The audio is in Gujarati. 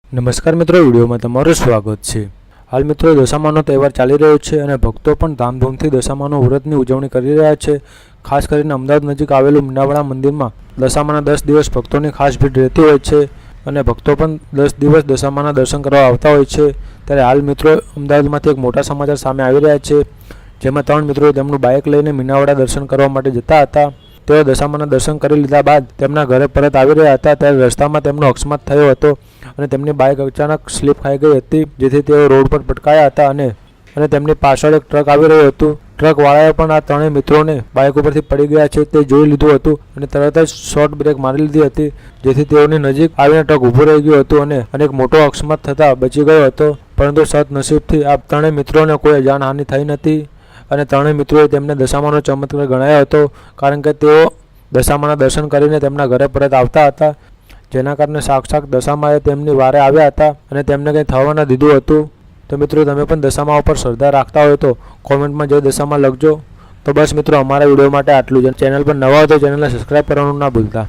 નમસ્કાર મિત્રો, વિડીયોમાં તમારું સ્વાગત છે। હાલ મિત્રો દશામાનો તહેવાર ચાલી રહ્યો છે અને ભક્તો પણ ધામધૂમથી દશામાનો વ્રતની ઉજવણી કરી રહ્યા છે। ખાસ કરીને અમદાવાદ નજીક આવેલું મીનાવાડા મંદિરમાં દશામાના 10 દિવસ ભક્તોની ખાસ ભીડ રહેતી હોય છે અને ભક્તો પણ 10 દિવસ દશામાના દર્શન કરવા આવતા હોય છે। ત્યારે હાલ મિત્રો અમદાવાદમાંથી એક મોટા સમાચાર સામે આવી રહ્યા છે, જેમાં 3 મિત્રો તેમનું બાઇક લઈને મીનાવાડા દર્શન કરવા માટે જતા હતા। તેઓ દશામાના દર્શન કરી લીધા બાદ તેમના ઘરે પરત આવી રહ્યા હતા ત્યારે રસ્તામાં તેમનો અકસ્માત થયો હતો અને તેમની બાઇક અચાનક સ્લીપ ખાઈ ગઈ હતી, જેથી તેઓ રોડ પર પટકાયા હતા અને તેમની પાછળ એક ટ્રક આવી રહ્યું હતું। ટ્રકવાળાએ પણ આ ત્રણેય મિત્રોને બાઇક ઉપરથી પડી ગયા છે તે જોઈ લીધું હતું અને તરત જ શોર્ટ બ્રેક મારી લીધી હતી, જેથી તેઓની નજીક આવીને ટ્રક ઊભું રહી ગયું હતું અને એક મોટો અકસ્માત થતાં બચી ગયો હતો। પરંતુ સદનસીબથી આ ત્રણેય મિત્રોને કોઈ જાનહાનિ થઈ નથી અને ત્રણેય મિત્રોએ તેમને દશામાનો ચમત્કાર ગણાયો હતો, કારણ કે તેઓ દશામાના દર્શન કરીને તેમના ઘરે પરત આવતા હતા, જેના કારણે સાક્ષાત દશામાએ તેમની વારે આવ્યા હતા અને તેમને કંઈ થવા ન દીધું હતું। તો મિત્રો તમે પણ દશામા ઉપર શ્રદ્ધા રાખતા હોય તો કોમેન્ટમાં જય દશામા લખજો। તો બસ મિત્રો અમારા વિડીયો માટે આટલું જ। ચેનલ પર નવા હોય તો ચેનલને સબસ્ક્રાઈબ કરવાનું ના ભૂલતા।